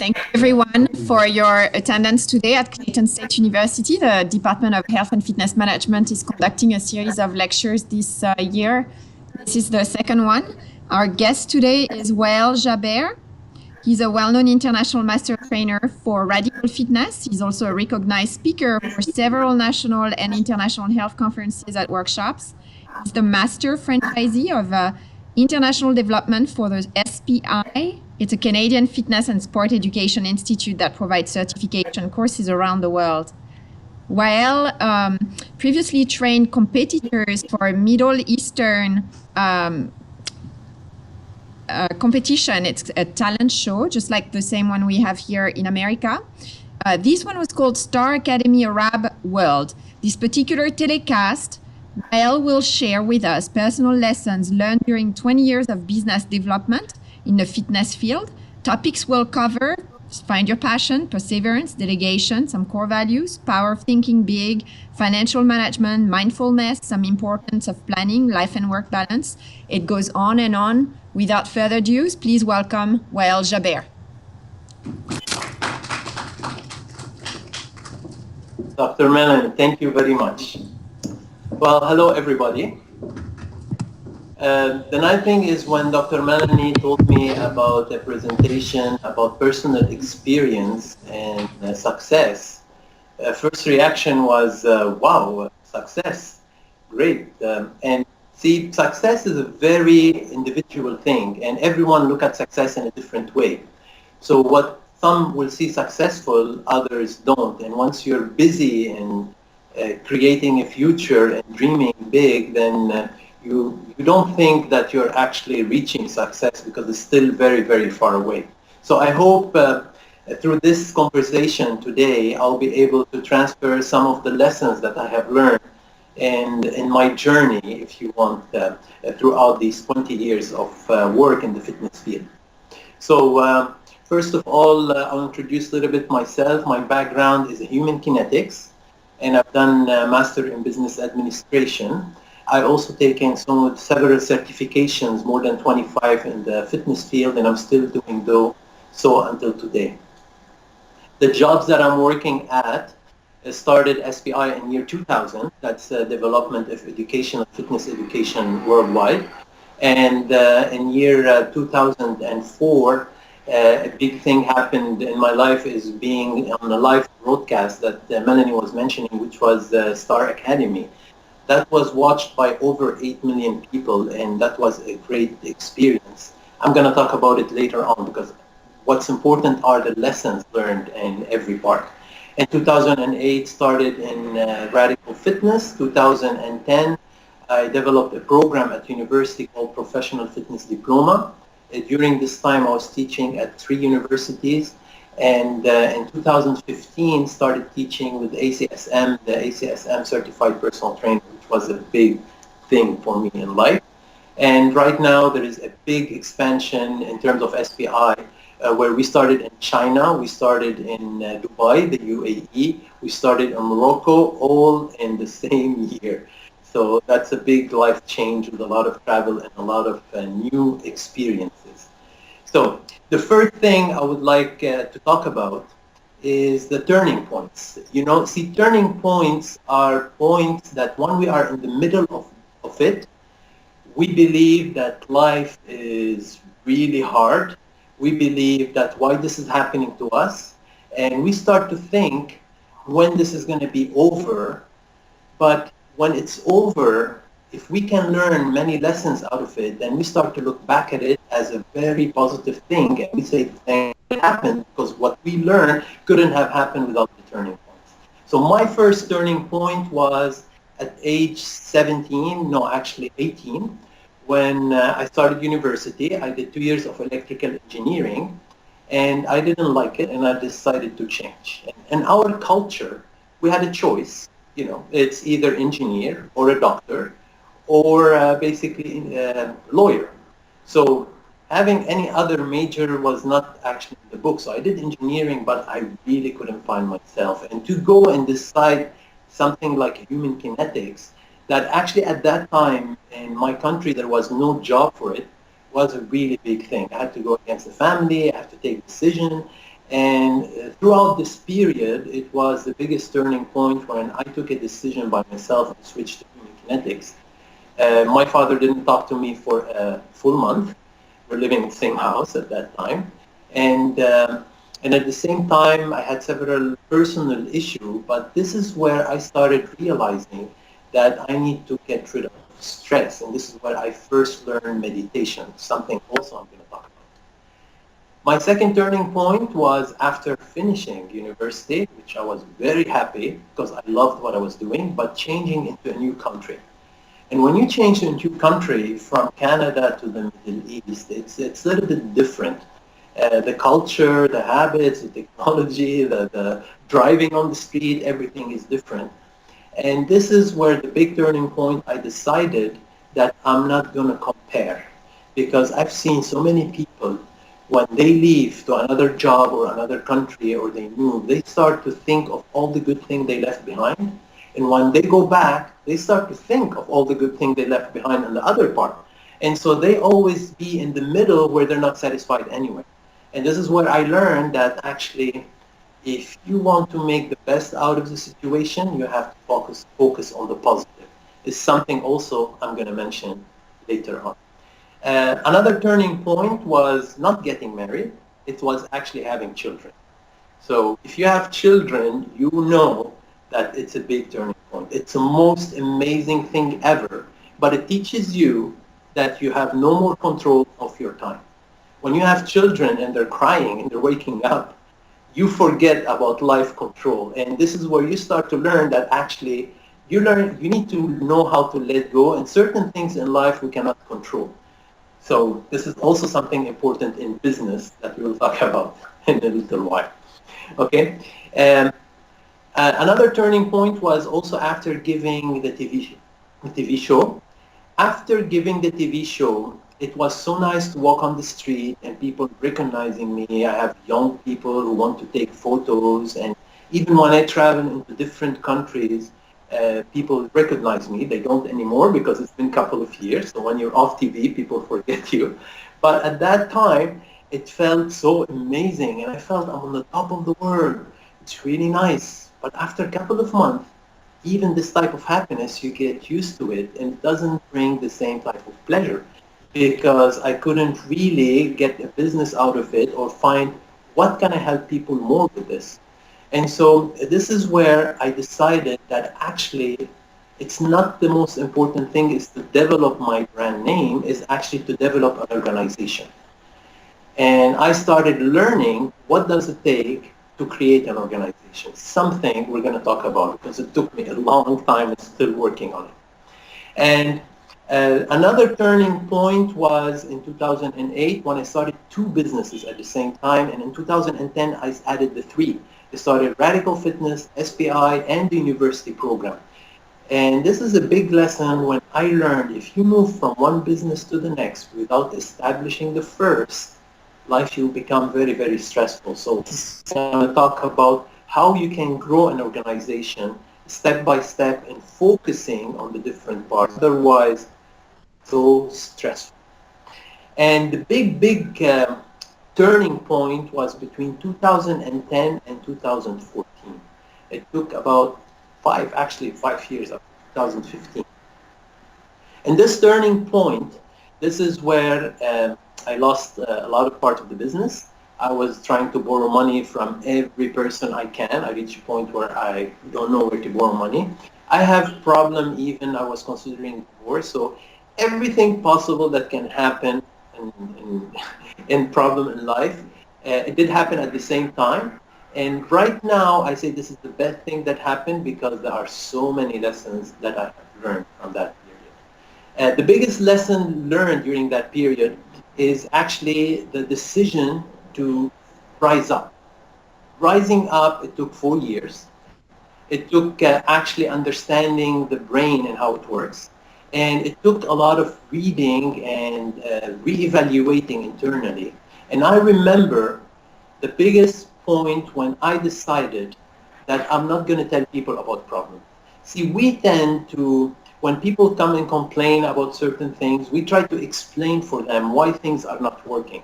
Thank you everyone for your attendance today at Clayton State University. The Department of Health and Fitness Management is conducting a series of lectures this year. This is the second one. Our guest today is Wael Jaber. He's a well-known international master trainer for radical fitness. He's also a recognized speaker for several national and international health conferences and workshops. He's the Master Franchisee of International Development for the SPI. It's a Canadian fitness and sport education institute that provides certification courses around the world. Wael previously trained competitors for Middle Eastern competition. It's a talent show, just like the same one we have here in America. This one was called Star Academy Arab World. This particular telecast, Wael will share with us personal lessons learned during 20 years of business development in the fitness field. Topics will cover find your passion, perseverance, delegation, some core values, power of thinking big, financial management, mindfulness, some importance of planning, life and work balance. It goes on and on. Without further ado, please welcome Wael Jaber. Dr. Melanie, thank you very much. Well, hello everybody. The nice thing is when Dr. Melanie told me about a presentation about personal experience and success, first reaction was, wow, success, great. And see, success is a very individual thing, and everyone look at success in a different way. So what some will see successful, others don't. And once you're busy in creating a future and dreaming big, then you don't think that you're actually reaching success because it's still very, very far away. So I hope through this conversation today, I'll be able to transfer some of the lessons that I have learned and in my journey, if you want, throughout these 20 years of work in the fitness field. So first of all, I'll introduce a little bit myself. My background is human kinetics, and I've done Master in Business Administration. I also taken several certifications, more than 25 in the fitness field, and I'm still doing so until today. The jobs that I'm working at started SPI in year 2000. That's development of education, fitness education worldwide. And in year 2004, a big thing happened in my life is being on a live broadcast that Melanie was mentioning, which was Star Academy. That was watched by over 8 million people, and that was a great experience. I'm going to talk about it later on because what's important are the lessons learned in every part. In 2008, started in radical fitness. 2010, I developed a program at university called Professional Fitness Diploma. During this time, I was teaching at 3 universities. And in 2015, started teaching with ACSM, the ACSM Certified Personal Trainer, which was a big thing for me in life. And right now, there is a big expansion in terms of SPI, where we started in China, we started in Dubai, the UAE, we started in Morocco, all in the same year. So that's a big life change with a lot of travel and a lot of new experiences. So the first thing I would like to talk about is the turning points. You know, see, turning points are points that when we are in the middle of it, we believe that life is really hard. We believe that why this is happening to us. And we start to think when this is going to be over. But when it's over, if we can learn many lessons out of it, then we start to look back at it as a very positive thing, and we say things happened because what we learned couldn't have happened without the turning points. So my first turning point was at age 17, no, actually 18, when I started university. I did 2 years of electrical engineering, and I didn't like it, and I decided to change. In our culture, we had a choice. You know, it's either engineer or a doctor, or basically a lawyer. So having any other major was not actually in the book. So I did engineering, but I really couldn't find myself. And to go and decide something like human kinetics, that actually at that time in my country there was no job for it, was a really big thing. I had to go against the family, I had to take a decision, And throughout this period, it was the biggest turning point when I took a decision by myself and switched to human kinetics. My father didn't talk to me for a full month. We're living in the same house at that time. And at the same time, I had several personal issues, but this is where I started realizing that I need to get rid of stress. And this is where I first learned meditation, something also I'm going to talk about. My second turning point was after finishing university, which I was very happy because I loved what I was doing, but changing into a new country. And when you change to a new country from Canada to the Middle East, it's a little bit different. The culture, the habits, the technology, the driving on the street, everything is different. And this is where the big turning point, I decided that I'm not going to compare, because I've seen so many people when they leave to another job or another country or they move, they start to think of all the good things they left behind. And when they go back, they start to think of all the good things they left behind on the other part. And so they always be in the middle where they're not satisfied anyway. And this is where I learned that actually, if you want to make the best out of the situation, you have to focus on the positive. It's something also I'm going to mention later on. Another turning point was not getting married. It was actually having children. So if you have children, you know that it's a big turning point. It's the most amazing thing ever. But it teaches you that you have no more control of your time. When you have children and they're crying and they're waking up, you forget about life control. And this is where you start to learn that actually you need to know how to let go, and certain things in life we cannot control. So this is also something important in business that we'll talk about in a little while. Okay. Another turning point was also after giving the TV show. After giving the TV show, it was so nice to walk on the street and people recognizing me. I have young people who want to take photos, and even when I travel into different countries, people recognize me. They don't anymore because it's been a couple of years. So when you're off TV, people forget you. But at that time, it felt so amazing, and I felt I'm on the top of the world. It's really nice. But after a couple of months, even this type of happiness, you get used to it, and it doesn't bring the same type of pleasure, because I couldn't really get a business out of it or find what can I help people more with this. And so this is where I decided that actually it's not the most important thing is to develop my brand name, is actually to develop an organization. And I started learning what does it take to create an organization, something we're going to talk about because it took me a long time and still working on it. And another turning point was in 2008 when I started two businesses at the same time, and in 2010 I added the three. I started Radical Fitness, SPI, and the university program. And this is a big lesson when I learned if you move from one business to the next without establishing the first, life will become very, very stressful. So I'm going to talk about how you can grow an organization step by step and focusing on the different parts. Otherwise, so stressful. And the big turning point was between 2010 and 2014. It took about 5 years up to 2015. And this turning point, this is where I lost a lot of part of the business. I was trying to borrow money from every person I can. I reached a point where I don't know where to borrow money. I have problem even, I was considering divorce. So everything possible that can happen in problem in life, it did happen at the same time. And right now, I say this is the best thing that happened because there are so many lessons that I have learned from that period. The biggest lesson learned during that period is actually the decision to rise up. Rising up, it took 4 years. It took actually understanding the brain and how it works. And it took a lot of reading and reevaluating internally. And I remember the biggest point when I decided that I'm not going to tell people about problems. See, we tend to, when people come and complain about certain things, we try to explain for them why things are not working.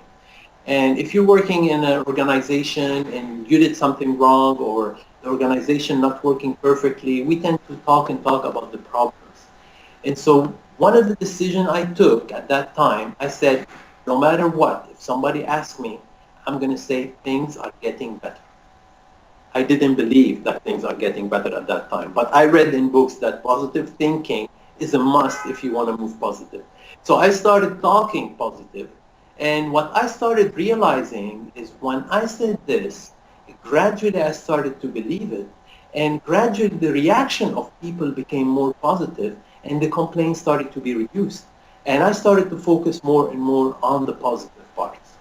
And if you're working in an organization and you did something wrong or the organization not working perfectly, we tend to talk and talk about the problems. And so one of the decisions I took at that time, I said, no matter what, if somebody asks me, I'm going to say things are getting better. I didn't believe that things are getting better at that time, but I read in books that positive thinking is a must if you want to move positive. So I started talking positive, and what I started realizing is when I said this, gradually I started to believe it, and gradually the reaction of people became more positive, and the complaints started to be reduced. And I started to focus more and more on the positive parts.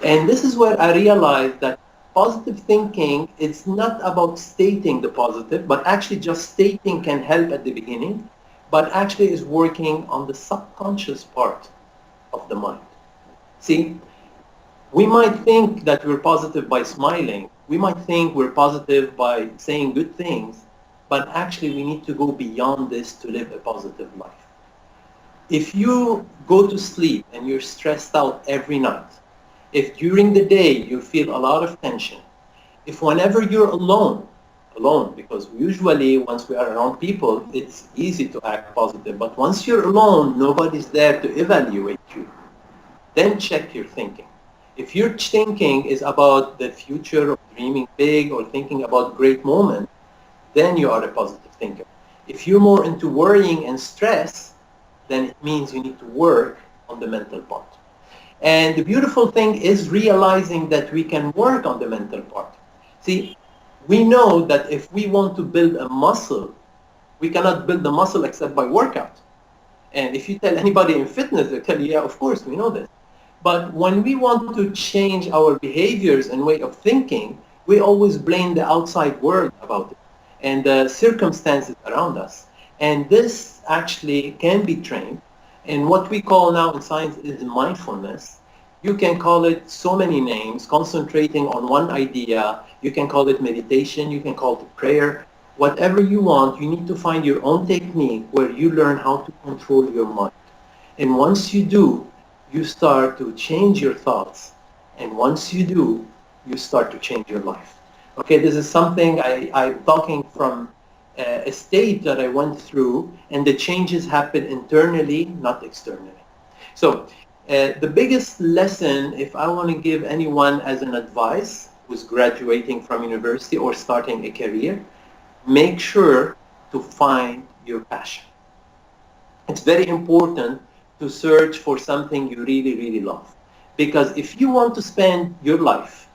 And this is where I realized that positive thinking is not about stating the positive, but actually just stating can help at the beginning, but actually is working on the subconscious part of the mind. See, we might think that we're positive by smiling. We might think we're positive by saying good things, but actually we need to go beyond this to live a positive life. If you go to sleep and you're stressed out every night, if during the day you feel a lot of tension, if whenever you're alone, because usually once we are around people, it's easy to act positive, but once you're alone, nobody's there to evaluate you, then check your thinking. If your thinking is about the future or dreaming big or thinking about great moments, then you are a positive thinker. If you're more into worrying and stress, then it means you need to work on the mental part. And the beautiful thing is realizing that we can work on the mental part. See, we know that if we want to build a muscle, we cannot build the muscle except by workout. And if you tell anybody in fitness, they'll tell you, yeah, of course, we know this. But when we want to change our behaviors and way of thinking, we always blame the outside world about it and the circumstances around us. And this actually can be trained. And what we call now in science is mindfulness. You can call it so many names, concentrating on one idea. You can call it meditation. You can call it prayer. Whatever you want, you need to find your own technique where you learn how to control your mind. And once you do, you start to change your thoughts. And once you do, you start to change your life. Okay, this is something I'm talking from a state that I went through, and the changes happen internally, not externally. So the biggest lesson, if I want to give anyone as an advice who's graduating from university or starting a career, make sure to find your passion. It's very important to search for something you really, really love. Because if you want to spend your life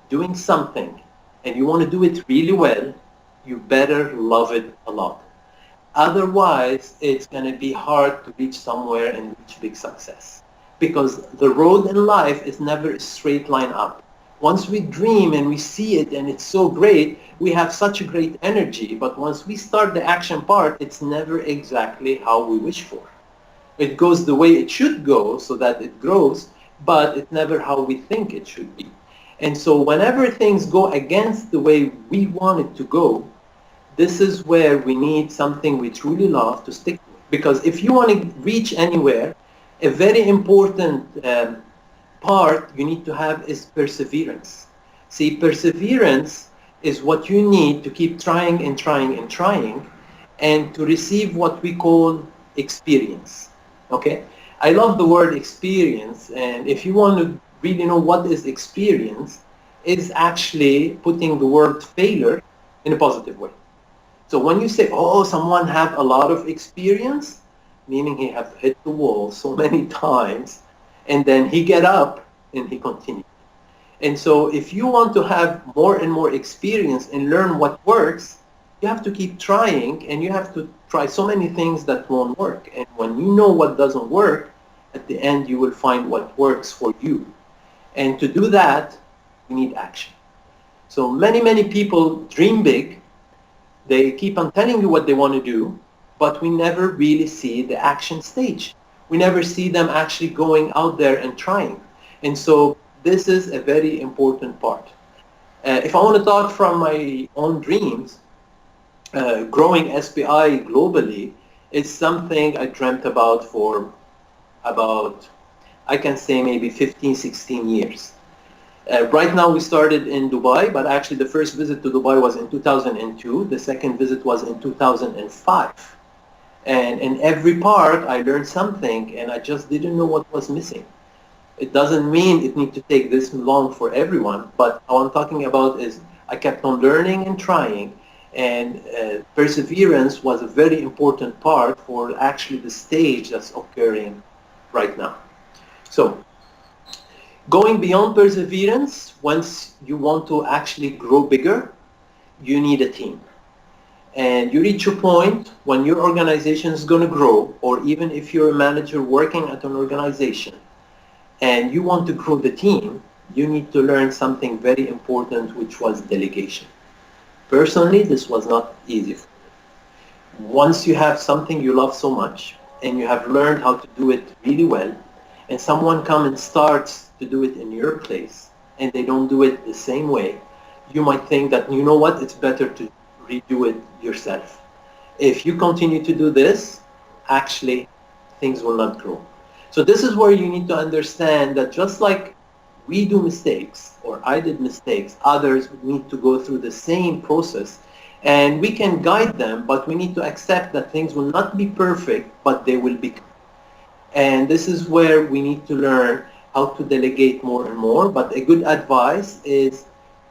doing something and you want to do it really well, you better love it a lot. Otherwise, it's going to be hard to reach somewhere and reach big success. Because the road in life is never a straight line up. Once we dream and we see it and it's so great, we have such a great energy. But once we start the action part, it's never exactly how we wish for. It goes the way it should go so that it grows, but it's never how we think it should be. And so whenever things go against the way we want it to go, this is where we need something we truly love to stick with. Because if you want to reach anywhere, a very important part you need to have is perseverance. See, perseverance is what you need to keep trying and trying and trying, and to receive what we call experience. Okay? I love the word experience, and if you want to really know what is experience, it's actually putting the word failure in a positive way. So when you say, oh, someone have a lot of experience, meaning he have hit the wall so many times, and then he get up and he continued. And so if you want to have more and more experience and learn what works, you have to keep trying, and you have to try so many things that won't work. And when you know what doesn't work, at the end you will find what works for you. And to do that, you need action. So many people dream big. They keep on telling you what they want to do, but we never really see the action stage. We never see them actually going out there and trying. And so this is a very important part. If I want to talk from my own dreams, growing SPI globally is something I dreamt about for about, I can say maybe 15, 16 years. Right now we started in Dubai, but actually the first visit to Dubai was in 2002. The second visit was in 2005. And in every part, I learned something, and I just didn't know what was missing. It doesn't mean it needs to take this long for everyone, but all I'm talking about is I kept on learning and trying, and perseverance was a very important part for actually the stage that's occurring right now. So going beyond perseverance, once you want to actually grow bigger, you need a team. And you reach a point when your organization is going to grow, or even if you're a manager working at an organization and you want to grow the team, you need to learn something very important, which was delegation. Personally, this was not easy for me. Once you have something you love so much and you have learned how to do it really well, and someone comes and starts to do it in your place and they don't do it the same way, you might think that, you know what, it's better to redo it yourself. If you continue to do this, actually things will not grow. So this is where you need to understand that just like we do mistakes, or I did mistakes, others need to go through the same process, and we can guide them, but we need to accept that things will not be perfect, but they will become. And this is where we need to learn how to delegate more and more. But a good advice is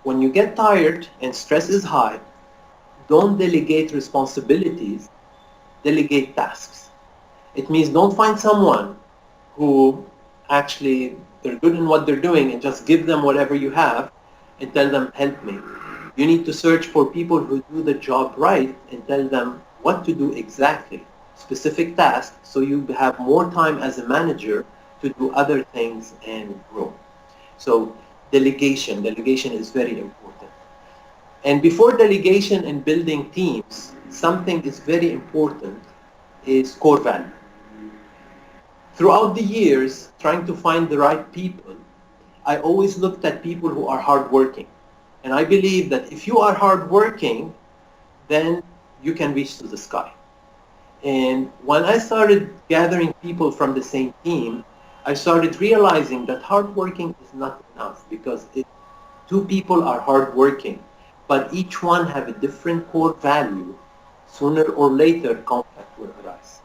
when you get tired and stress is high, don't delegate responsibilities, delegate tasks. It means don't find someone who actually they're good in what they're doing and just give them whatever you have and tell them, help me. You need to search for people who do the job right and tell them what to do exactly, specific tasks, so you have more time as a manager to do other things and grow. So delegation is very important. And before delegation and building teams, something is very important is core value. Throughout the years, trying to find the right people, I always looked at people who are hardworking. And I believe that if you are hardworking, then you can reach to the sky. And when I started gathering people from the same team, I started realizing that hardworking is not enough, because if two people are hardworking, but each one have a different core value, sooner or later conflict will arise.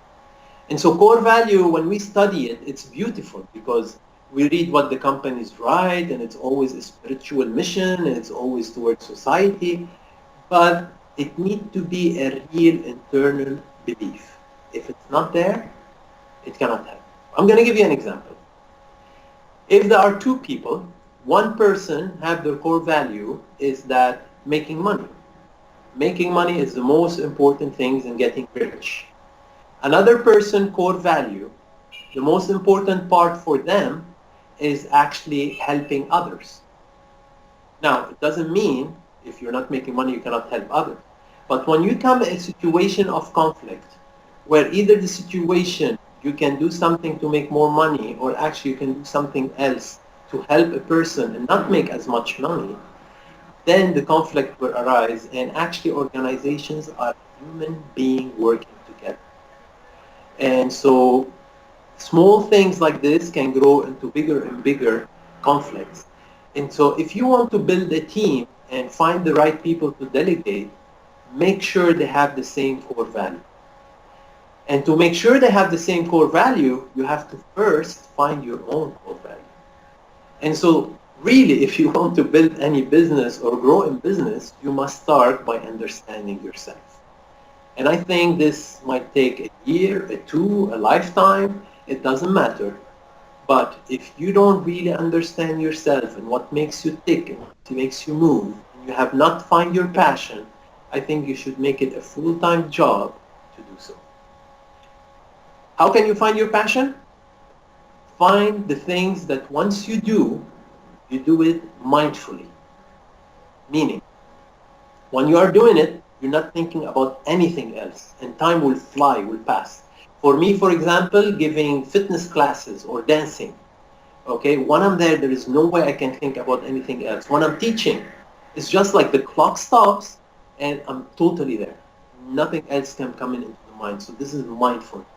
And so core value, when we study it, it's beautiful because we read what the company is right, and it's always a spiritual mission, and it's always towards society, but it needs to be a real internal belief. If it's not there, it cannot happen. I'm going to give you an example. If there are two people, one person have their core value is that making money. Making money is the most important thing in getting rich. Another person core value, the most important part for them is actually helping others. Now, it doesn't mean if you're not making money, you cannot help others. But when you come in a situation of conflict, where either the situation you can do something to make more money, or actually you can do something else to help a person and not make as much money, then the conflict will arise, and actually organizations are human beings working together. And so small things like this can grow into bigger and bigger conflicts. And so if you want to build a team and find the right people to delegate, make sure they have the same core value. And to make sure they have the same core value, you have to first find your own core value. And so really, if you want to build any business or grow in business, you must start by understanding yourself. And I think this might take a year, a two, a lifetime. It doesn't matter. But if you don't really understand yourself and what makes you tick and what makes you move, and you have not found your passion, I think you should make it a full-time job to do so. How can you find your passion? Find the things that once you do it mindfully. Meaning, when you are doing it, you're not thinking about anything else, and time will fly, will pass. For me, for example, giving fitness classes or dancing, okay, when I'm there, there is no way I can think about anything else. When I'm teaching, it's just like the clock stops and I'm totally there. Nothing else can come into the mind. So this is mindfulness.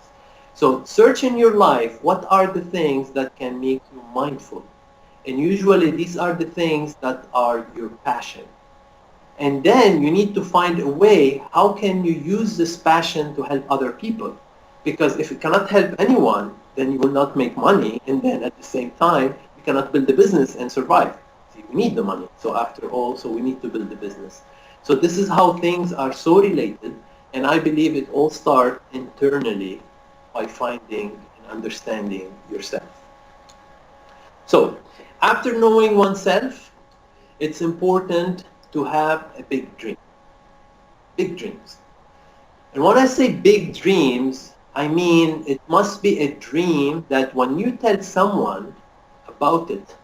So search in your life, what are the things that can make you mindful? And usually these are the things that are your passion. And then you need to find a way, how can you use this passion to help other people? Because if you cannot help anyone, then you will not make money, and then at the same time, you cannot build a business and survive. See, we need the money. So after all, so we need to build the business. So this is how things are so related, and I believe it all starts internally by finding and understanding yourself. So after knowing oneself, it's important to have a big dream. Big dreams. And when I say big dreams, I mean it must be a dream that when you tell someone about it,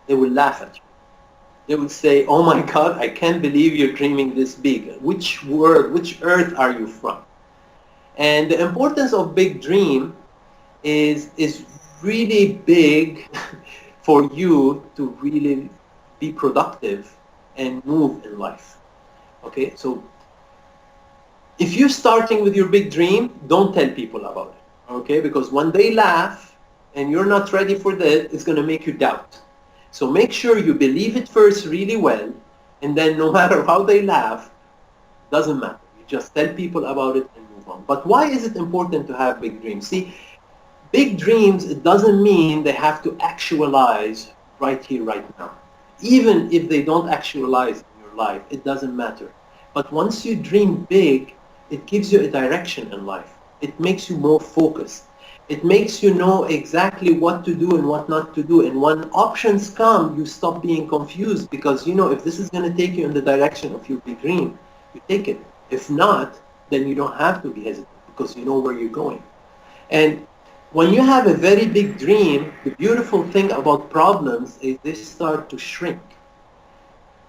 they will laugh at you. They will say, oh my God, I can't believe you're dreaming this big. Which world, which earth are you from? And the importance of big dream is really big for you to really be productive and move in life. Okay, so if you're starting with your big dream, don't tell people about it. Okay, because when they laugh and you're not ready for that, it's going to make you doubt. So make sure you believe it first really well, and then no matter how they laugh, doesn't matter. You just tell people about it and move on. But why is it important to have big dreams? See, big dreams, it doesn't mean they have to actualize right here, right now. Even if they don't actualize in your life, it doesn't matter. But once you dream big, it gives you a direction in life. It makes you more focused. It makes you know exactly what to do and what not to do. And when options come, you stop being confused, because you know if this is going to take you in the direction of your big dream, you take it. If not, then you don't have to be hesitant, because you know where you're going. And when you have a very big dream, the beautiful thing about problems is they start to shrink.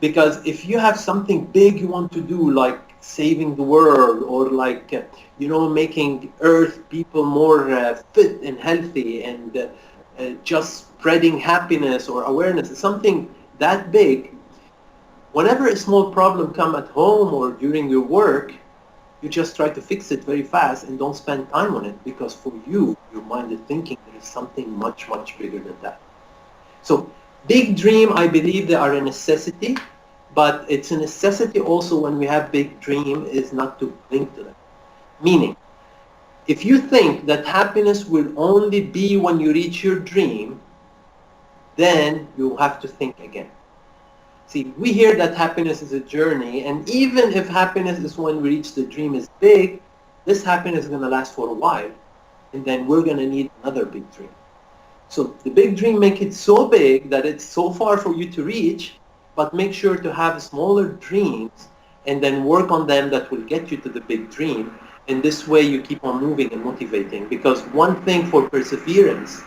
Because if you have something big you want to do, like saving the world, or like, making Earth people more fit and healthy, and just spreading happiness or awareness, something that big, whenever a small problem come at home or during your work, you just try to fix it very fast and don't spend time on it, because for you, your mind is thinking there is something much, much bigger than that. So big dream, I believe they are a necessity, but it's a necessity also when we have big dream is not to cling to them. Meaning, if you think that happiness will only be when you reach your dream, then you have to think again. See, we hear that happiness is a journey, and even if happiness is when we reach the dream is big, this happiness is going to last for a while, and then we're going to need another big dream. So the big dream, make it so big that it's so far for you to reach, but make sure to have smaller dreams and then work on them that will get you to the big dream. And this way you keep on moving and motivating, because one thing for perseverance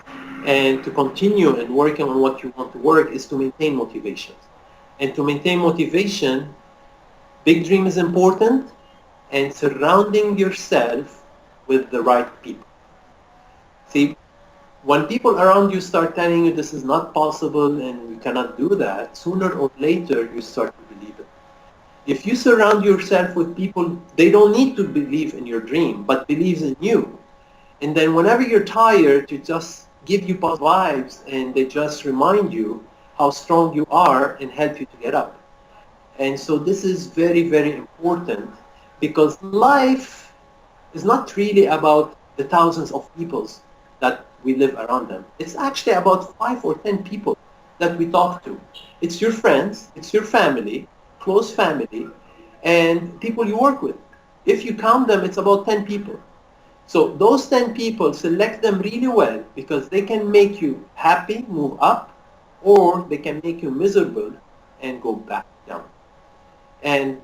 and to continue and working on what you want to work is to maintain motivation. And to maintain motivation, big dream is important, and surrounding yourself with the right people. See, when people around you start telling you this is not possible and you cannot do that, sooner or later you start to believe it. If you surround yourself with people, they don't need to believe in your dream, but believes in you. And then whenever you're tired, you just give you positive vibes, and they just remind you how strong you are and help you to get up. And so this is very, very important, because life is not really about the thousands of people that we live around them. It's actually about 5 or 10 people that we talk to. It's your friends, it's your family, close family, and people you work with. If you count them, it's about 10 people. So those 10 people, select them really well, because they can make you happy, move up, or they can make you miserable and go back down. And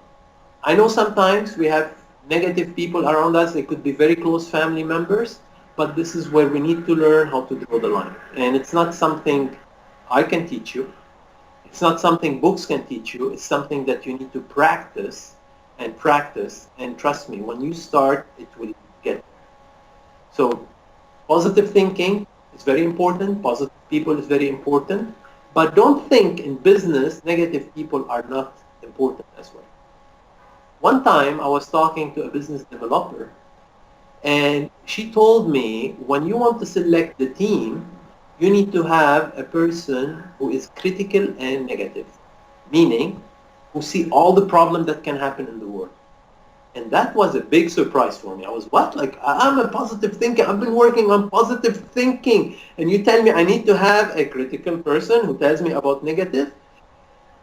I know sometimes we have negative people around us. They could be very close family members, but this is where we need to learn how to draw the line. And it's not something I can teach you. It's not something books can teach you. It's something that you need to practice and practice. And trust me, when you start, it will get. So positive thinking is very important. Positive people is very important. But don't think in business negative people are not important as well. One time I was talking to a business developer, and she told me, when you want to select the team, you need to have a person who is critical and negative, meaning who see all the problem that can happen in the world. And that was a big surprise for me. I was, what? Like, I'm a positive thinker. I've been working on positive thinking. And you tell me I need to have a critical person who tells me about negative?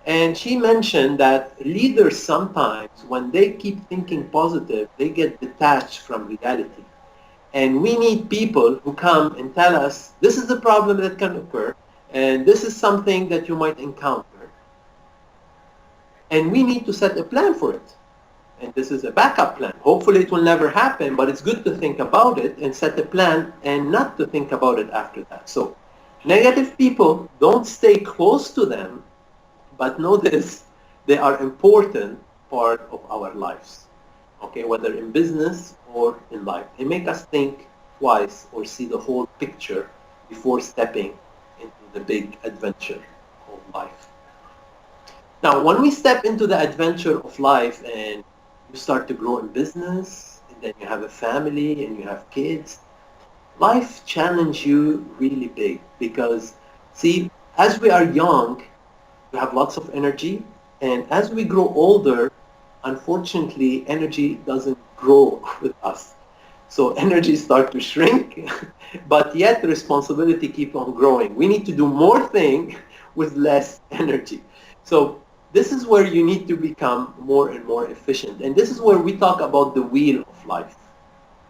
And she mentioned that leaders sometimes, when they keep thinking positive, they get detached from reality. And we need people who come and tell us, this is the problem that can occur, and this is something that you might encounter. And we need to set a plan for it. And this is a backup plan. Hopefully it will never happen, but it's good to think about it and set a plan and not to think about it after that. So negative people, don't stay close to them, but know this, they are important part of our lives. Okay, whether in business or in life. They make us think twice or see the whole picture before stepping into the big adventure of life. Now, when we step into the adventure of life and you start to grow in business, and then you have a family and you have kids, life challenges you really big because, see, as we are young, we have lots of energy, and as we grow older, unfortunately, energy doesn't grow with us. So energy starts to shrink, but yet the responsibility keeps on growing. We need to do more things with less energy. So this is where you need to become more and more efficient. And this is where we talk about the wheel of life.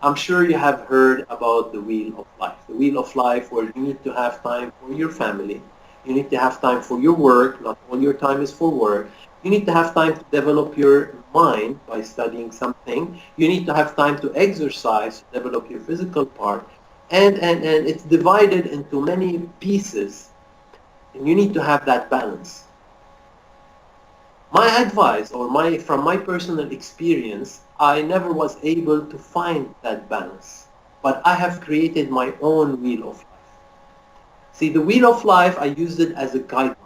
I'm sure you have heard about the wheel of life. The wheel of life where you need to have time for your family. You need to have time for your work. Not all your time is for work. You need to have time to develop your mind by studying something. You need to have time to exercise, to develop your physical part. And it's divided into many pieces. And you need to have that balance. My advice, or from my personal experience, I never was able to find that balance. But I have created my own wheel of life. See, the wheel of life, I used it as a guideline.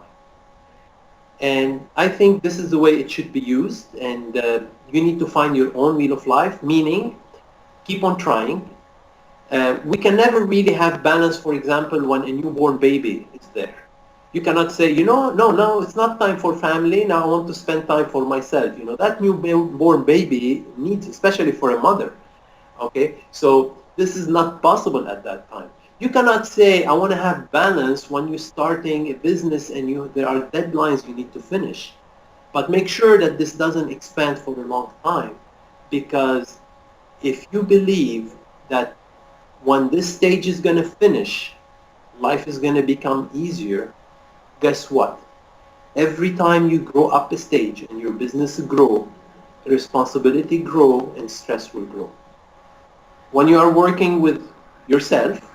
And I think this is the way it should be used. And you need to find your own wheel of life, meaning keep on trying. We can never really have balance, for example, when a newborn baby is there. You cannot say, no, it's not time for family. Now I want to spend time for myself. That newborn baby needs, especially for a mother. Okay, so this is not possible at that time. You cannot say, I want to have balance when you're starting a business and there are deadlines you need to finish. But make sure that this doesn't expand for a long time, because if you believe that when this stage is going to finish, life is going to become easier, guess what? Every time you grow up a stage and your business grow, responsibility grow and stress will grow. When you are working with yourself,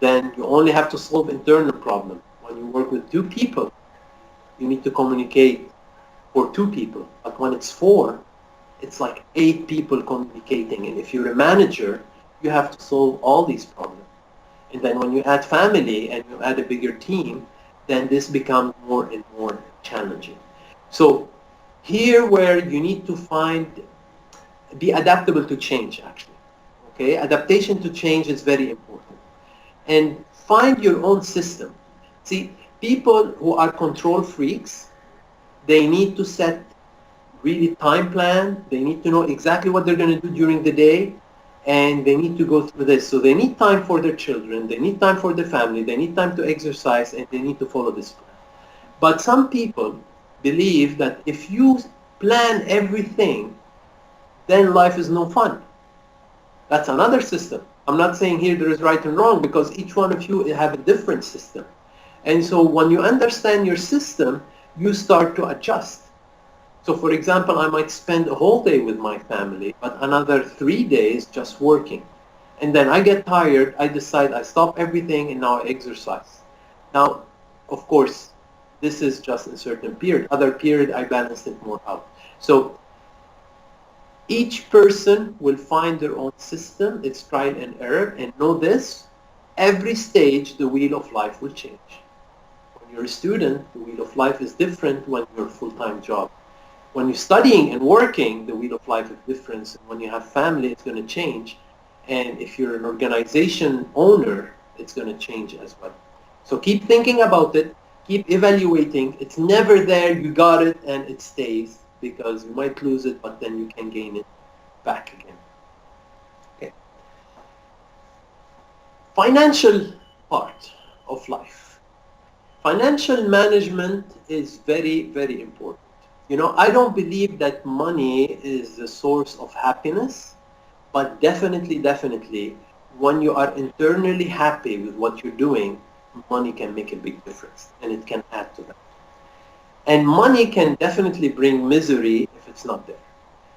then you only have to solve internal problems. When you work with two people, you need to communicate for two people. But when it's four, it's like 8 people communicating. And if you're a manager, you have to solve all these problems. And then when you add family and you add a bigger team, then this becomes more and more challenging. So here where you need to be adaptable to change, actually. Okay, adaptation to change is very important. And find your own system. See, people who are control freaks, they need to set really time plan. They need to know exactly what they're going to do during the day, and they need to go through this. So they need time for their children, they need time for their family, they need time to exercise, and they need to follow this plan. But some people believe that if you plan everything, then life is no fun. That's another system. I'm not saying here there is right and wrong, because each one of you have a different system. And so when you understand your system, you start to adjust. So for example, I might spend a whole day with my family, but another 3 days just working. And then I get tired, I decide I stop everything and now I exercise. Now, of course, this is just in certain period. Other period, I balance it more out. So each person will find their own system. It's trial and error. And know this, every stage, the wheel of life will change. When you're a student, the wheel of life is different when you're a full-time job. When you're studying and working, the wheel of life is different. And when you have family, it's going to change. And if you're an organization owner, it's going to change as well. So keep thinking about it, keep evaluating. It's never there, you got it, and it stays, because you might lose it, but then you can gain it back again. Okay. Financial part of life. Financial management is very, very important. You know, I don't believe that money is the source of happiness, but definitely, when you are internally happy with what you're doing, money can make a big difference, and it can add to that. And money can definitely bring misery if it's not there.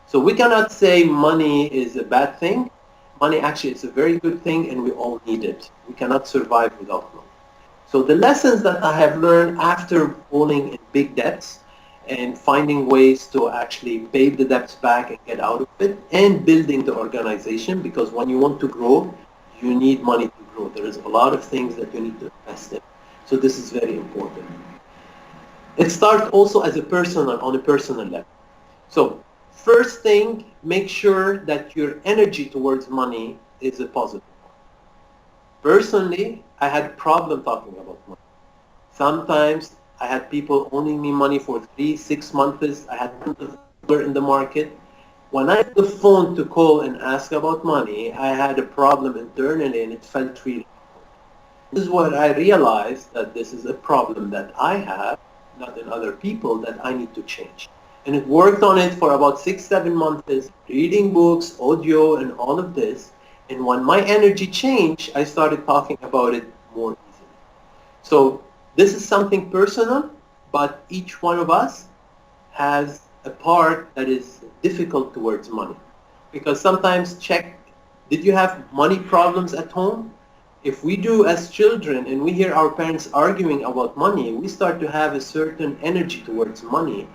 So we cannot say money is a bad thing. Money actually is a very good thing, and we all need it. We cannot survive without money. So the lessons that I have learned after falling in big debts and finding ways to actually pay the debts back and get out of it, and building the organization, because when you want to grow, you need money to grow. There is a lot of things that you need to invest in. So this is very important. It starts also as on a personal level. So first thing, make sure that your energy towards money is a positive one. Personally, I had a problem talking about money. Sometimes I had people owing me money for 3-6 months. I had in the market. When I had the phone to call and ask about money, I had a problem internally, and it felt really hard. This is what I realized, that this is a problem that I have, not in other people, that I need to change. And it worked on it for about 6-7 months, reading books, audio, and all of this. And when my energy changed, I started talking about it more easily. So this is something personal, but each one of us has a part that is difficult towards money. Because sometimes check, did you have money problems at home? If we do as children and we hear our parents arguing about money, we start to have a certain energy towards money.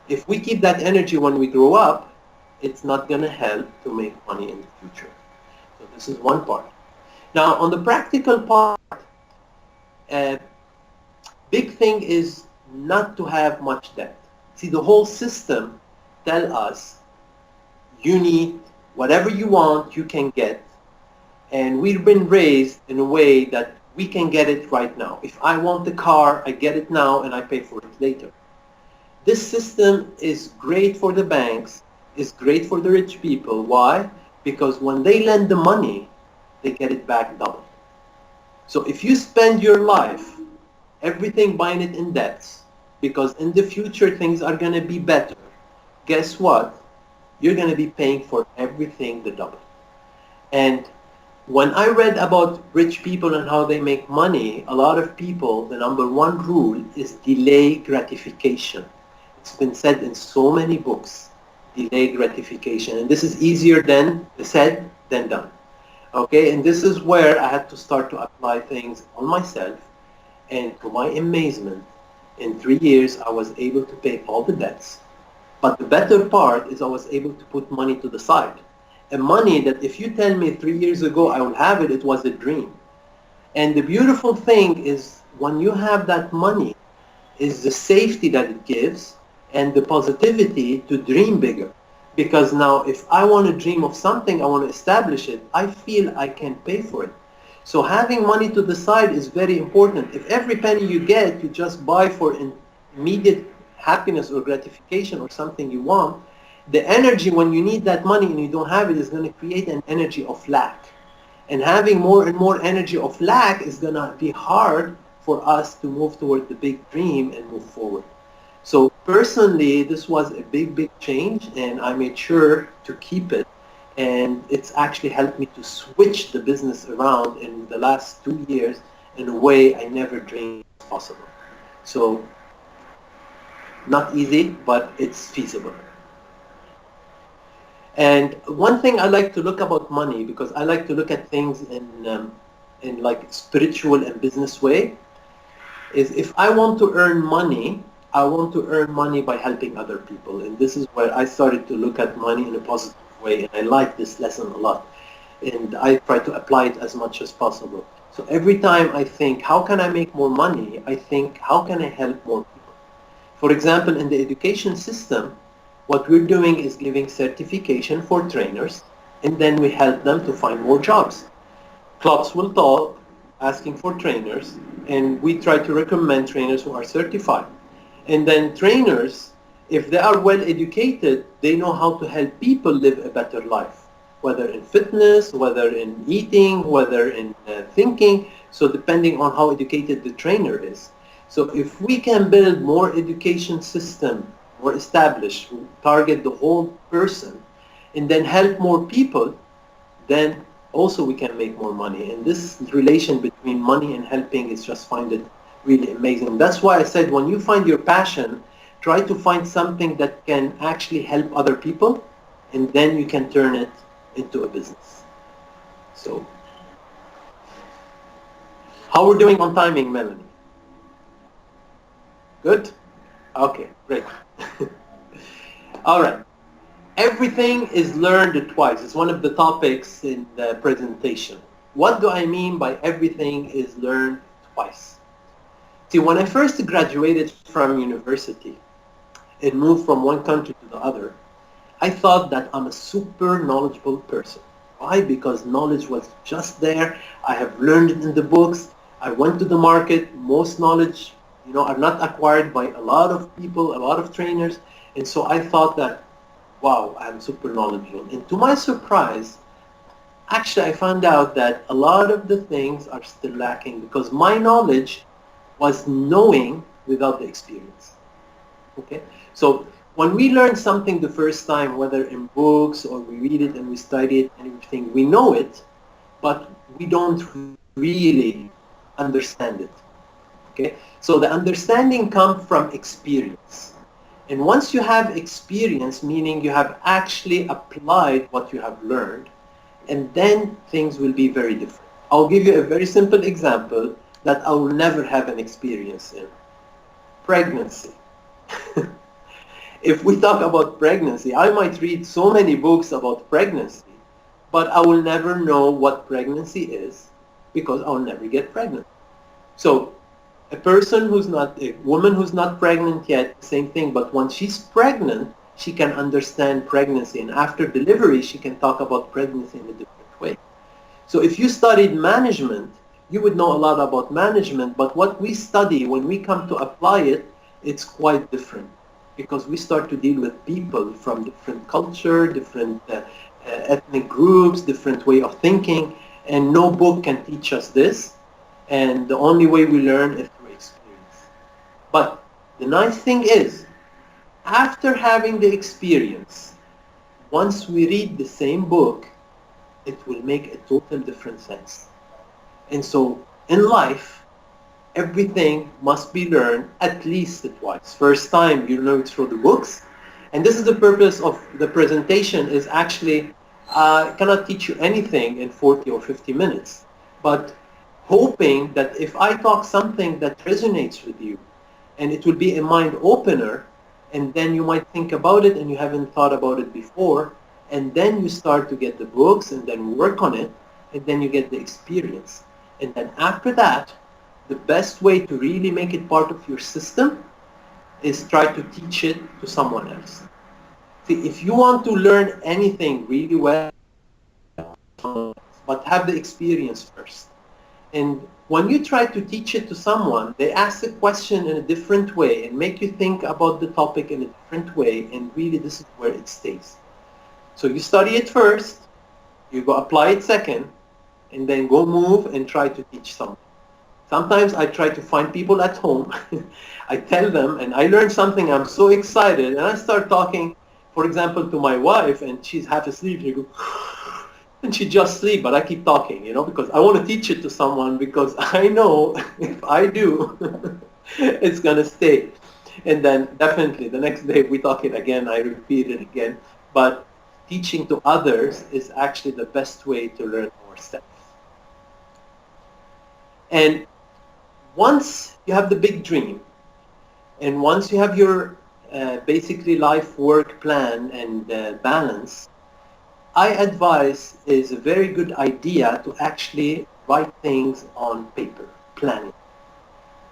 If we keep that energy when we grow up, it's not going to help to make money in the future. So this is one part. Now on the practical part, big thing is not to have much debt. See, the whole system tell us you need whatever you want, you can get. And we've been raised in a way that we can get it right now. If I want the car, I get it now and I pay for it later. This system is great for the banks, is great for the rich people. Why? Because when they lend the money, they get it back double. So if you spend your life everything buying it in debts, because in the future things are going to be better, guess what? You're going to be paying for everything the double. And when I read about rich people and how they make money, a lot of people, the number one rule is delay gratification. It's been said in so many books, delay gratification. And this is easier said than done. Okay, and this is where I had to start to apply things on myself. And to my amazement, in 3 years, I was able to pay all the debts. But the better part is I was able to put money to the side. And money that if you tell me 3 years ago I will have it, it was a dream. And the beautiful thing is when you have that money is the safety that it gives and the positivity to dream bigger. Because now if I want to dream of something, I want to establish it, I feel I can pay for it. So having money to the side is very important. If every penny you get, you just buy for immediate happiness or gratification or something you want, the energy when you need that money and you don't have it is going to create an energy of lack. And having more and more energy of lack is going to be hard for us to move toward the big dream and move forward. So personally, this was a big change, and I made sure to keep it. And it's actually helped me to switch the business around in the last 2 years in a way I never dreamed was possible. So not easy, but it's feasible. And one thing I like to look about money, because I like to look at things in like spiritual and business way, is if I want to earn money, I want to earn money by helping other people. And this is where I started to look at money in a positive way, and I like this lesson a lot. And I try to apply it as much as possible. So every time I think, how can I make more money? I think, how can I help more people? For example, in the education system, what we're doing is giving certification for trainers, and then we help them to find more jobs. Clubs will talk, asking for trainers, and we try to recommend trainers who are certified. And then trainers, if they are well educated, they know how to help people live a better life, whether in fitness, whether in eating, whether in thinking. So depending on how educated the trainer is. So if we can build more education system, more established, target the whole person, and then help more people, then also we can make more money. And this relation between money and helping is just find it really amazing. That's why I said when you find your passion, try to find something that can actually help other people, and then you can turn it into a business. So, how we're doing on timing, Melanie? Good? Okay, great. All right. Everything is learned twice. It's one of the topics in the presentation. What do I mean by everything is learned twice? See, when I first graduated from university and moved from one country to the other, I thought that I'm a super knowledgeable person. Why? Because knowledge was just there. I have learned it in the books. I went to the market. Most knowledge, are not acquired by a lot of people, a lot of trainers. And so I thought that, wow, I'm super knowledgeable. And to my surprise, actually I found out that a lot of the things are still lacking because my knowledge was knowing without the experience. Okay? So when we learn something the first time, whether in books or we read it and we study it and everything, we know it, but we don't really understand it. Okay? So the understanding comes from experience. And once you have experience, meaning you have actually applied what you have learned, and then things will be very different. I'll give you a very simple example that I will never have an experience in. Pregnancy. If we talk about pregnancy, I might read so many books about pregnancy, but I will never know what pregnancy is because I'll never get pregnant. So a woman who's not pregnant yet, same thing, but once she's pregnant, she can understand pregnancy, and after delivery, she can talk about pregnancy in a different way. So if you studied management, you would know a lot about management, but what we study, when we come to apply it, it's quite different because we start to deal with people from different culture, different ethnic groups, different way of thinking, and no book can teach us this, and the only way we learn is through experience. But the nice thing is, after having the experience, once we read the same book, it will make a total different sense. And so in life, everything must be learned at least twice. First time you learn it through the books, and this is the purpose of the presentation, is actually I cannot teach you anything in 40 or 50 minutes, but hoping that if I talk something that resonates with you, and it will be a mind opener, and then you might think about it and you haven't thought about it before, and then you start to get the books and then work on it, and then you get the experience. And then after that, the best way to really make it part of your system is try to teach it to someone else. See, if you want to learn anything really well, but have the experience first. And when you try to teach it to someone, they ask a question in a different way and make you think about the topic in a different way, and really this is where it stays. So you study it first, you go apply it second, and then go move and try to teach someone. Sometimes I try to find people at home. I tell them, and I learn something, I'm so excited, and I start talking, for example, to my wife, and she's half asleep, and you go, and she just sleep, but I keep talking, because I want to teach it to someone, because I know if I do, it's going to stay. And then definitely the next day we talk it again, I repeat it again. But teaching to others is actually the best way to learn ourselves. And once you have the big dream, and once you have your basically life-work plan and balance, I advise is a very good idea to actually write things on paper, planning.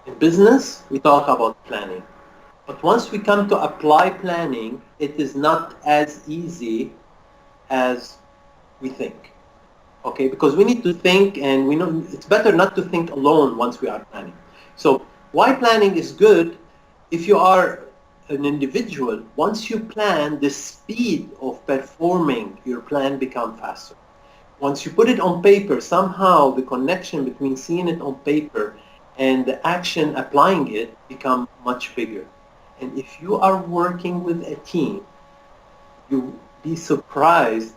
In business, we talk about planning. But once we come to apply planning, it is not as easy as we think. Okay, because we need to think, and we know it's better not to think alone once we are planning. So why planning is good? If you are an individual, once you plan, the speed of performing your plan becomes faster. Once you put it on paper, somehow the connection between seeing it on paper and the action applying it become much bigger. And if you are working with a team, you be surprised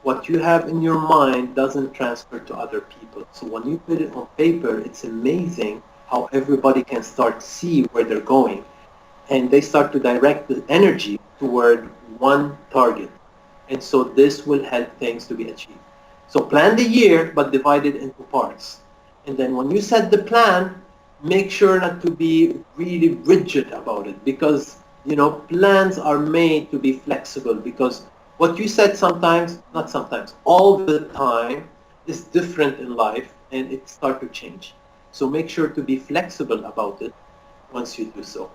what you have in your mind doesn't transfer to other people. So when you put it on paper, it's amazing how everybody can start to see where they're going. And they start to direct the energy toward one target. And so this will help things to be achieved. So plan the year, but divide it into parts. And then when you set the plan, make sure not to be really rigid about it, because plans are made to be flexible, because what you said sometimes, not sometimes, all the time is different in life, and it starts to change. So make sure to be flexible about it once you do so.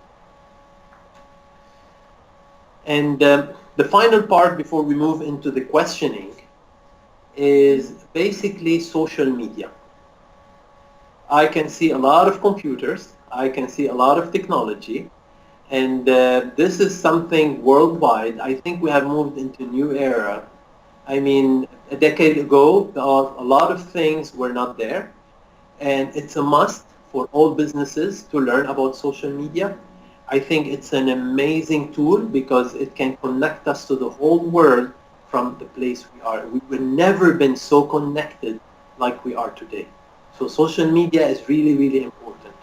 And the final part before we move into the questioning is basically social media. I can see a lot of computers, I can see a lot of technology, and this is something worldwide. I think we have moved into a new era. I mean, a decade ago, a lot of things were not there, and it's a must for all businesses to learn about social media. I think it's an amazing tool because it can connect us to the whole world from the place we are. We've never been so connected like we are today. So social media is really, really important.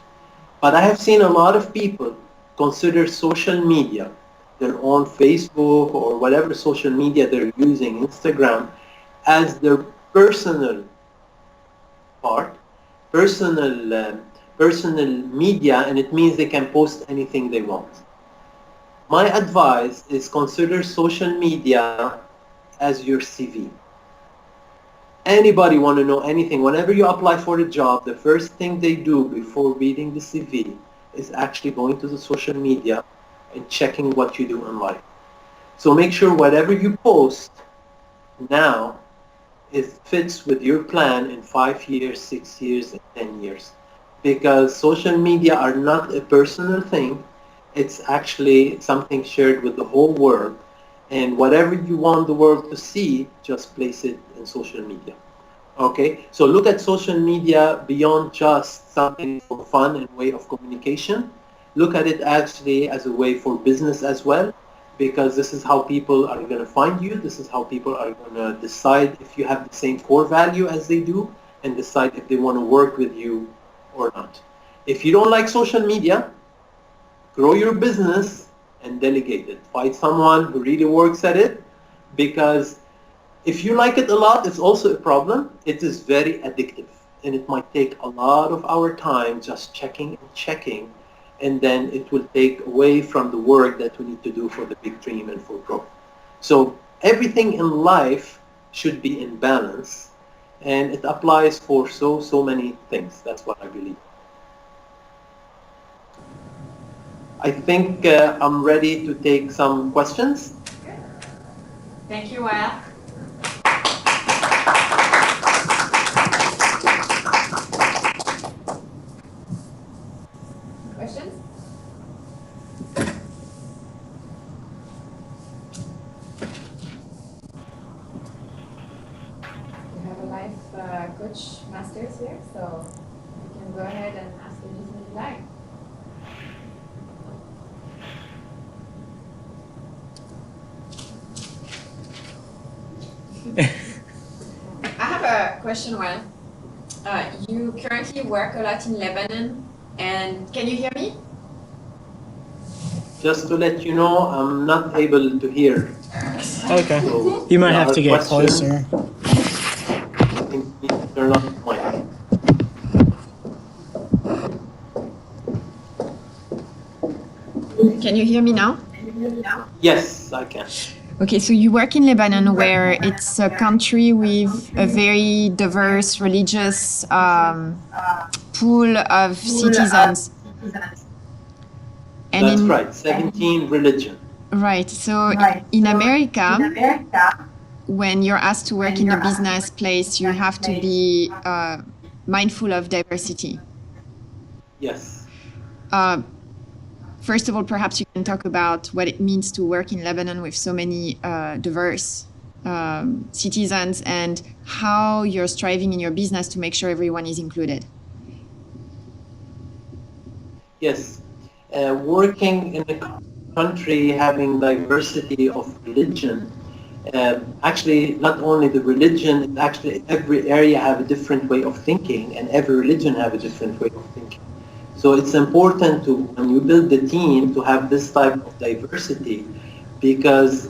But I have seen a lot of people consider social media, their own Facebook or whatever social media they're using, Instagram, as their personal part, personal media, and it means they can post anything they want. My advice is consider social media as your CV. Anybody want to know anything, whenever you apply for a job, the first thing they do before reading the CV is actually going to the social media and checking what you do in life. So make sure whatever you post now it fits with your plan in 5 years, 6 years, and 10 years. Because social media are not a personal thing. It's actually something shared with the whole world. And whatever you want the world to see, just place it in social media. Okay? So look at social media beyond just something for fun and way of communication. Look at it actually as a way for business as well, because this is how people are going to find you. This is how people are going to decide if you have the same core value as they do and decide if they want to work with you or not. If you don't like social media, grow your business and delegate it. Find someone who really works at it, because if you like it a lot, it's also a problem. It is very addictive, and it might take a lot of our time just checking and checking, and then it will take away from the work that we need to do for the big dream and for growth. So everything in life should be in balance, and it applies for so many things. That's what I believe. I think I'm ready to take some questions. Thank you, Wael. Questions? We have a life coach masters here, so you can go ahead and ask anything you like. I have a question, Wael. You currently work a lot in Lebanon, and can you hear me? Just to let you know, I'm not able to hear. Okay. So You might there have are to get questions. closer. I think you need to turn on the mic. Can you hear me now? Yes, I can. Okay, so you work in Lebanon, where it's a country with a very diverse religious pool of citizens. And That's right, 17 religion. right. So in America, when you're asked to work in a business place, you have to be mindful of diversity. Yes. First of all, perhaps you can talk about what it means to work in Lebanon with so many diverse citizens and how you're striving in your business to make sure everyone is included. Yes. Working in a country having diversity of religion, actually not only the religion, actually every area have a different way of thinking and every religion have a different way of thinking. So it's important to, when you build the team, to have this type of diversity, because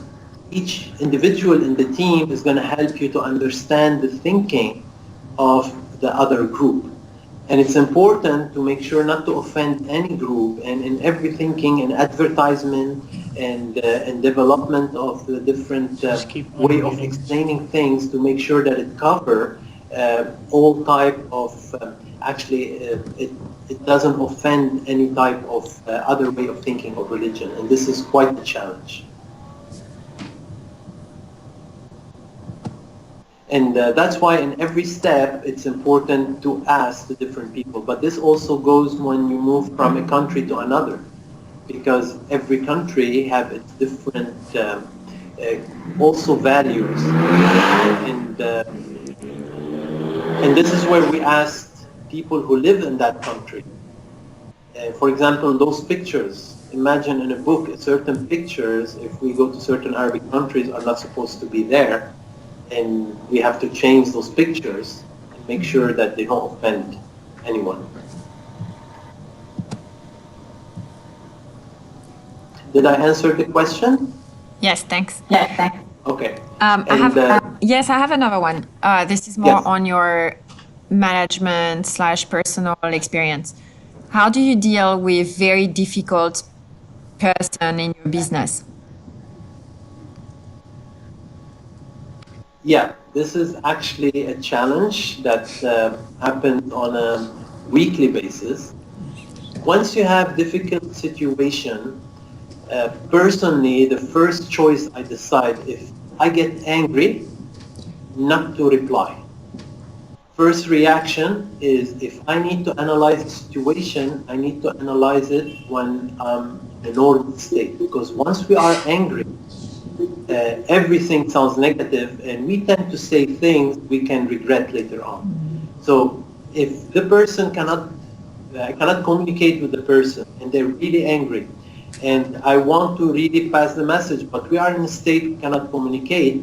each individual in the team is going to help you to understand the thinking of the other group. And it's important to make sure not to offend any group, and in every thinking and advertisement and development of the different way of explaining things, to make sure that it cover all type of, it doesn't offend any type of other way of thinking of religion. And this is quite a challenge. And that's why in every step, it's important to ask the different people. But this also goes when you move from a country to another, because every country have its different also values. And this is where we asked people who live in that country. For example, those pictures, imagine in a book, certain pictures, if we go to certain Arabic countries, are not supposed to be there. And we have to change those pictures and make sure that they don't offend anyone. Did I answer the question? Yes, thanks. Okay. Yes, I have another one. This is more on your management / personal experience. How do you deal with very difficult person in your business? Yeah, this is actually a challenge that happens on a weekly basis. Once you have difficult situation, personally, the first choice I decide, if I get angry, not to reply. First reaction is, if I need to analyze the situation, I need to analyze it when I'm in a normal state. Because once we are angry, everything sounds negative, and we tend to say things we can regret later on. So if the person I cannot communicate with the person, and they're really angry, and I want to really pass the message, but we are in a state we cannot communicate,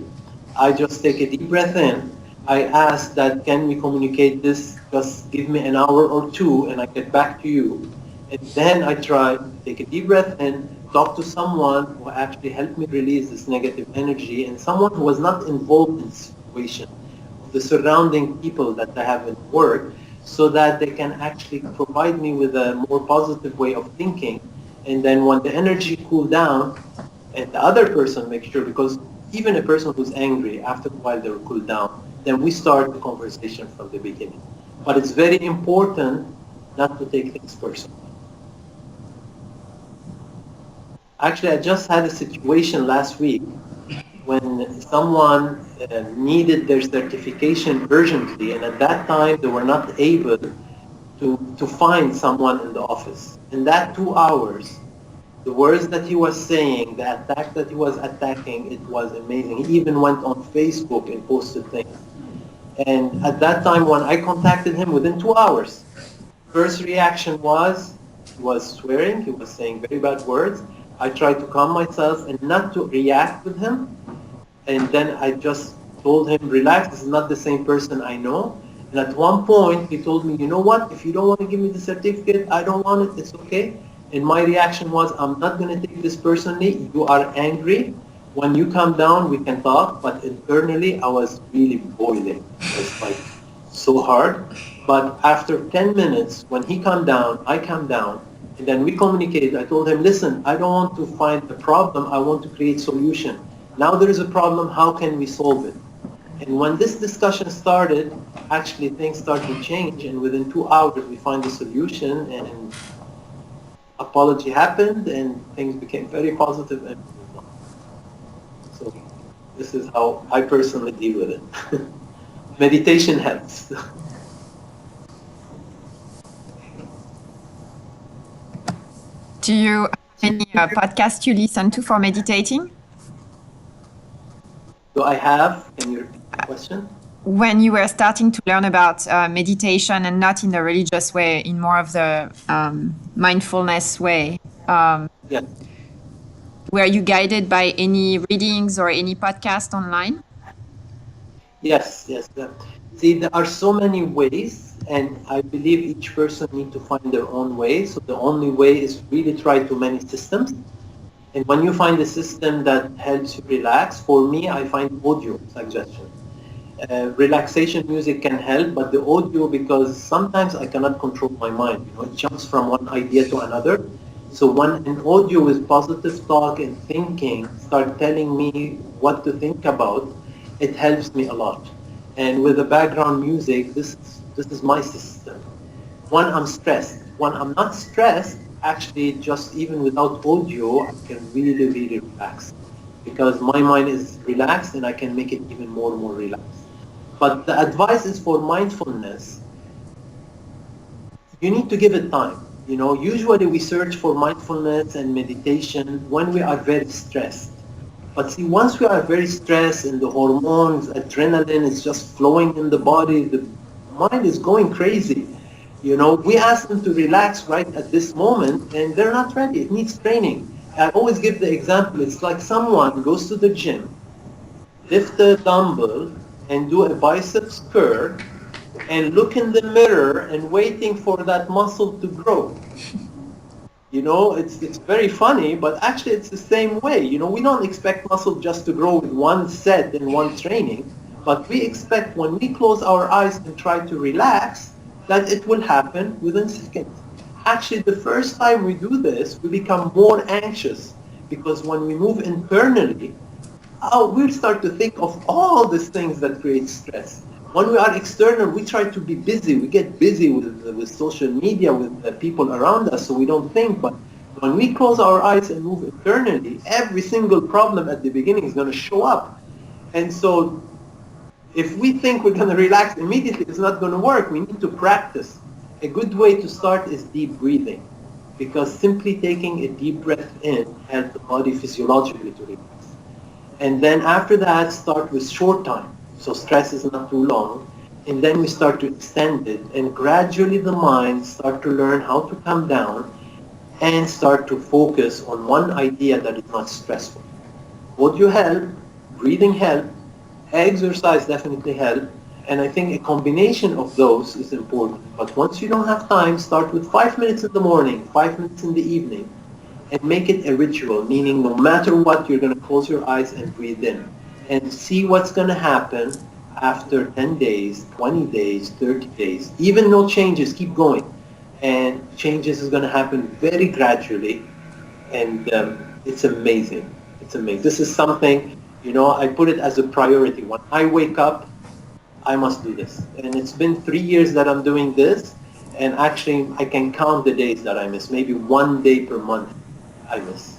I just take a deep breath in. I ask that, can we communicate this? Just give me an hour or two, and I get back to you. And then I try to take a deep breath in, talk to someone who actually helped me release this negative energy, and someone who was not involved in the situation, the surrounding people that I have at work, so that they can actually provide me with a more positive way of thinking. And then when the energy cool down, and the other person makes sure, because even a person who's angry, after a while they'll cool down, then we start the conversation from the beginning. But it's very important not to take things personally. Actually, I just had a situation last week when someone needed their certification urgently, and at that time they were not able to find someone in the office. In that 2 hours, the words that he was saying, the attack that he was attacking, it was amazing. He even went on Facebook and posted things. And at that time, when I contacted him within 2 hours, first reaction was, he was swearing, he was saying very bad words. I tried to calm myself and not to react with him. And then I just told him, relax, this is not the same person I know. And at one point, he told me, you know what, if you don't want to give me the certificate, I don't want it, it's okay. And my reaction was, I'm not going to take this personally. You are angry. When you calm down, we can talk. But internally, I was really boiling. It was like so hard. But after 10 minutes, when he calmed down, I calmed down. And then we communicated. I told him, listen, I don't want to find a problem. I want to create solution. Now there is a problem. How can we solve it? And when this discussion started, actually things started to change. And within 2 hours, we find a solution. And apology happened, and things became very positive. And so This is how I personally deal with it. Meditation helps. Do you have any podcast you listen to for meditating? Do I have? Can you repeat the question? When you were starting to learn about meditation, and not in the religious way, in more of the mindfulness way, Yeah. were you guided by any readings or any podcast online? Yes, yes. See, there are so many ways, and I believe each person needs to find their own way. So the only way is really try too many systems. And when you find a system that helps you relax, for me, I find audio suggestion. Relaxation music can help, but the audio, because sometimes I cannot control my mind. It jumps from one idea to another. So when an audio with positive talk and thinking start telling me what to think about, it helps me a lot. And with the background music, this is my system. When I'm stressed, when I'm not stressed, actually just even without audio, I can really, really relax because my mind is relaxed and I can make it even more and more relaxed. But the advice is for mindfulness, you need to give it time. Usually we search for mindfulness and meditation when we are very stressed. But see, once we are very stressed and the hormones, adrenaline is just flowing in the body, the mind is going crazy. We ask them to relax right at this moment and they're not ready. It needs training. I always give the example. It's like someone goes to the gym, lift a dumbbell and do a biceps curl and look in the mirror and waiting for that muscle to grow. It's very funny, but actually it's the same way. We don't expect muscle just to grow with one set and one training, but we expect when we close our eyes and try to relax, that it will happen within seconds. Actually, the first time we do this, we become more anxious because when we move internally, we'll start to think of all these things that create stress. When we are external, we try to be busy. We get busy with social media, with the people around us, so we don't think. But when we close our eyes and move internally, every single problem at the beginning is going to show up. And so if we think we're going to relax immediately, it's not going to work. We need to practice. A good way to start is deep breathing, because simply taking a deep breath in helps the body physiologically to relax. And then after that, start with short time. So stress is not too long. And then we start to extend it. And gradually the mind start to learn how to come down and start to focus on one idea that is not stressful. Audio help, breathing help, exercise definitely help. And I think a combination of those is important. But once you don't have time, start with 5 minutes in the morning, 5 minutes in the evening, and make it a ritual, meaning no matter what, you're going to close your eyes and breathe in and see what's going to happen after 10 days, 20 days, 30 days. Even no changes, keep going. And changes is going to happen very gradually. And it's amazing. It's amazing. This is something, I put it as a priority. When I wake up, I must do this. And it's been 3 years that I'm doing this. And actually, I can count the days that I miss. Maybe 1 day per month I miss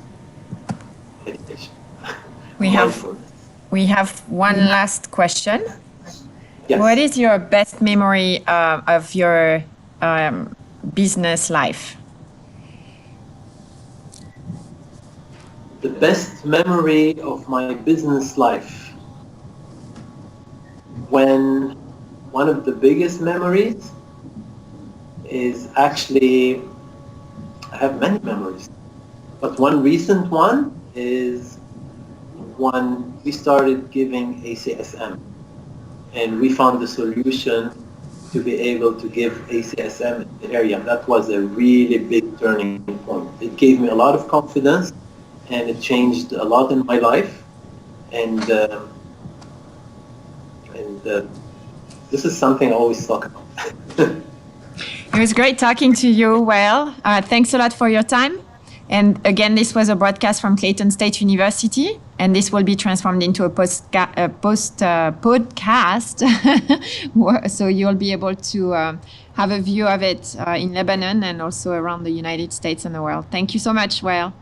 meditation. We have one last question. Yes. What is your best memory of your business life? The best memory of my business life, when one of the biggest memories is actually, I have many memories, but one recent one is when we started giving ACSM and we found the solution to be able to give ACSM in the area. That was a really big turning point. It gave me a lot of confidence and it changed a lot in my life. And this is something I always talk about. It was great talking to you, Wael. Thanks a lot for your time. And again, this was a broadcast from Clayton State University, and this will be transformed into a podcast. So you'll be able to have a view of it in Lebanon and also around the United States and the world. Thank you so much, Wael.